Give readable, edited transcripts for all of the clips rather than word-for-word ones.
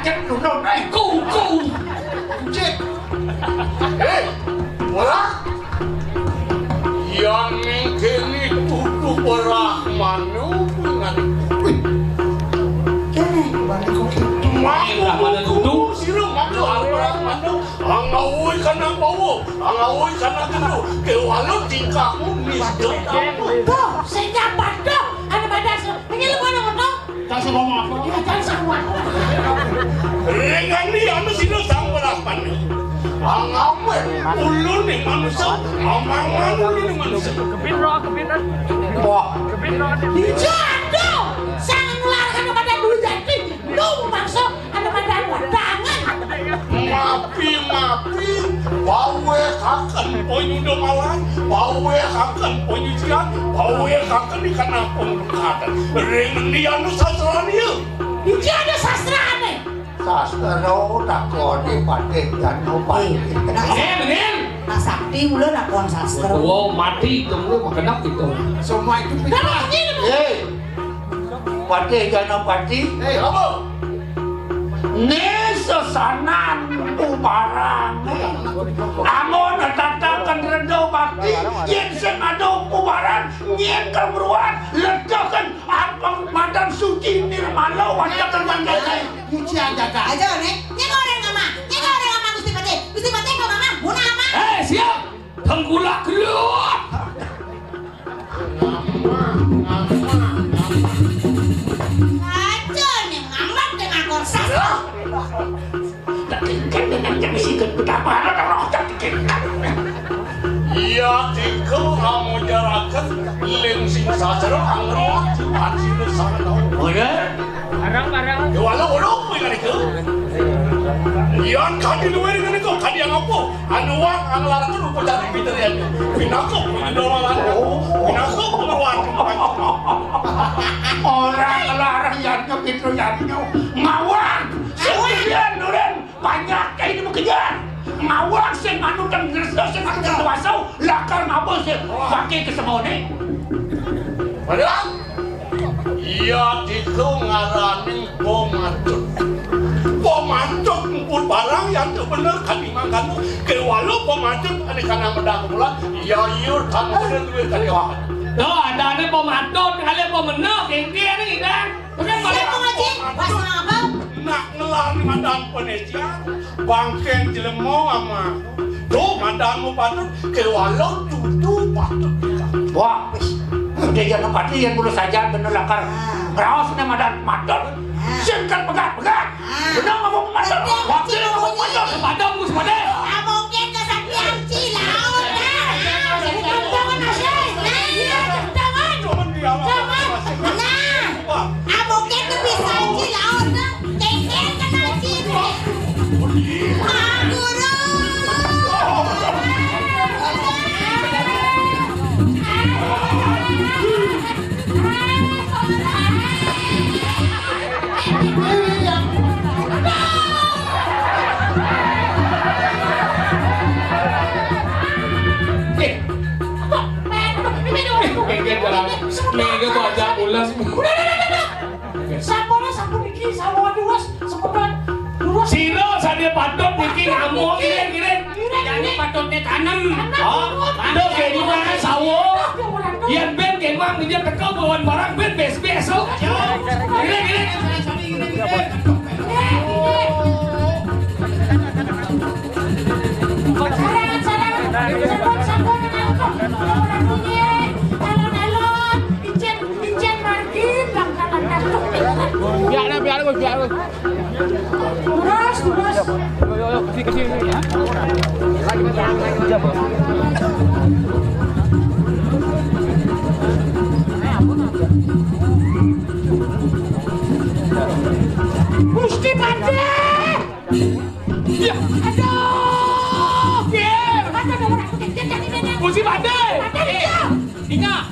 macet lunun ku cek Murah yang kini tutup Rahman dengan Mamurda sila mamdu Rahman angawui kana bawo angawui kana gendo kewalo tingkahmu misdok tuh senyapat dong ada badas ini lu mana ngomong tak sama apa ya jangan sama dengan dia anu sila sang Rahman angamen ulun ni manusia amangan ulun ni manusia wah jatuh sangat ngelarkan kepada dulu jadi lu maksud ada pada wadangan mapi bawe kakan ponyu domalan bawe kakan ponyu jian bawe kakan ikan apong lukatan ring dia nu sastra dia ini ada sastra aneh sastra takoni Patih Janapati Bener. nah sakti mulai nakon sastra Wow, mati tunggu kenapa itu? semua itu Patih Janapati apa Nesasanan Barang Amon tatakan redo bakti yen sing ado Barang nyen kemeruan ledakan apang madan suci nirmala wanjakan wanjakan nyuci ajaga aja nih orang ngama Gusti Patih kok mama muna ama Siap. Tengkulak Kelod. aja nih ngambak dengan kon sastra tak tingkat dengan jemisikan betapa ada roh tak tingkat iya tiko kamu jarakan leng sing sastra angro jiwan sinu sana oh ya ya walau dengan itu Iyan kadi luar dengan itu kadi yang apa anuang anglaran itu lupa cari pinter ya pinako domalan pinako pengawan orang larang yang kepintu yang ngawang sekian nuren banyak kayak ini kejar ngawang sing anu dan gresdo sing anu dewasa lakar ngabul sing pakai ke semone padahal iya tiko ngaranin pemancut pun barang yang tu benar kami makan ke walau pemancut ada kana medang pula ya iur kamu benar duit kali makan Tuh, ada pematut, kalian pemenang, kengkir nih kan? Bukan saya mau ngaji pas apa nak ngelari madang penesian bangkeng jelemo ama tuh madangmu patut ke walau tutu patut wah udah Janapati yang bulu saja bener lakar raos nih madan madon singkat pegat bener ngomong madon waktu ngomong madon Padang mus pada. mungkin kesaktian cilaut jangan asyik nah mungkin bisa cilaut kengkir kena ciri guru Kengkir jalan. Mega baca ulas. Sampun iki sawo duwas sepedan duwas Sino sadya patut bikin amuk kira-kira. Jadi patutnya tanam. Ando kayak gimana sawo? Yang ben kayak bang dia teka bawan barang ben besok. Kira-kira. biar gue. Duras. Yo, kesini ya. Gusti Patih. Ya. Aduh. Biar. Gusti Patih. Ingat.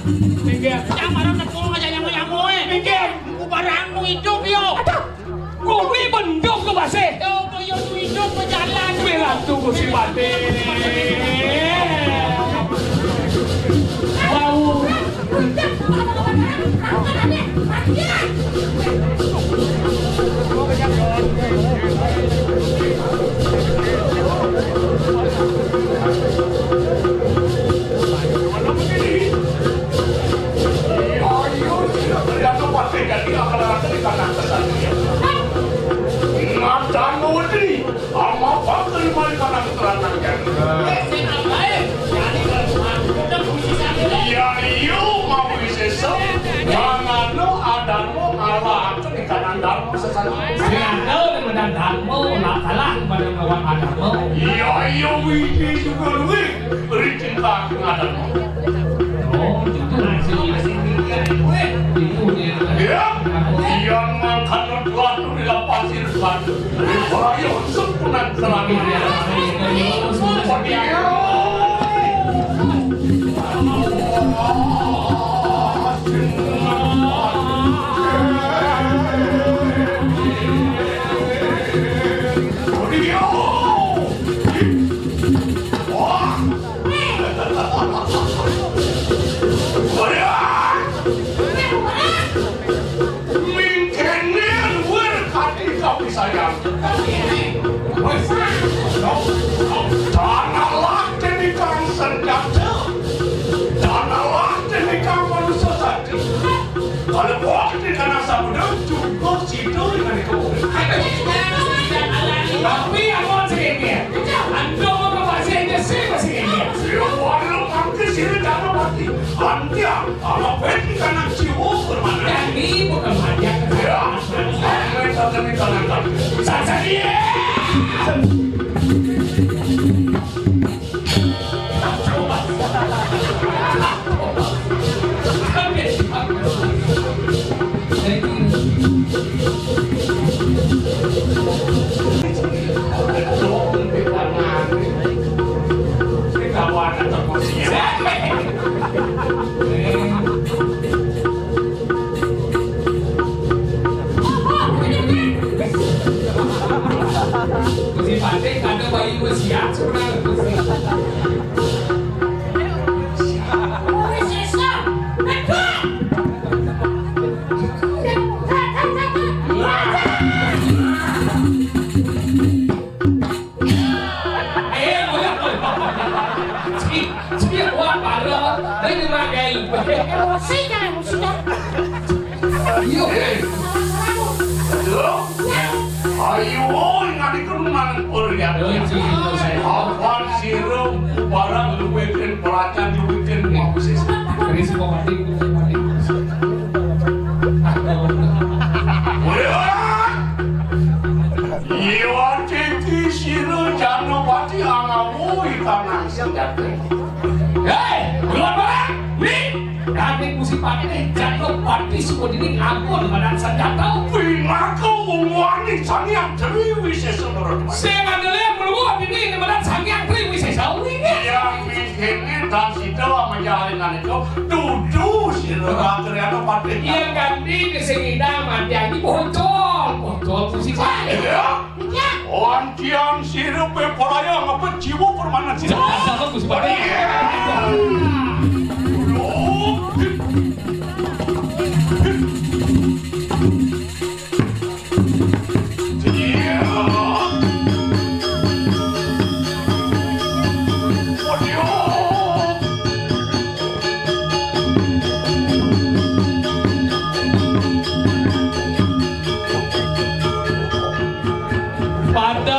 Minggir. Jangan marah tertolong aja yang Minggir. Barangmu hidup yo. Kowe bendok ke base. Yo hidup berjalan. Bilang tunggu si Patih. Wow. Sinandel di medan dharma lah kalah kepada lawan adharma. Iya wiji juga luwe beri cinta ke adatmu. Oh, itu nasi itu dia. Ya, yang makan batu di pasir batu. Ayo sempurna selama dia. Tapi aku segini. Ando mau ke masih aja sih masih ini. Walau mampir sini Janapati, antia, kalau beti kanan cium bermana. Jadi bukan hanya Ya, saya kanan. Sasari. Mesti pandai ada bayi SIAT sebenarnya. Emosi kan emosi kan. Ayo, ngadi keruman Korea. Apaan sirup barang lu bikin pelacan lu bikin mabusis. Risiko mati. Iya, citi siru Janapati angamu ikanang senjata. Hei, keluar barang. Nih, kami musim pagi nih Janapati suku dini ampun badan senjata. Pinaka umwani sangyang tri wisesa menurut saya. Saya ngandelnya meluap ini badan sangyang tri wisesa. Yang bikinnya dan situ menjalinkan itu duduk siru Janapati. Iya ganti di sini mati ini bocor musim pagi. Iya. Antian siru peporaya ngapa jiwa permanen siru. Sama musim pagi. Pada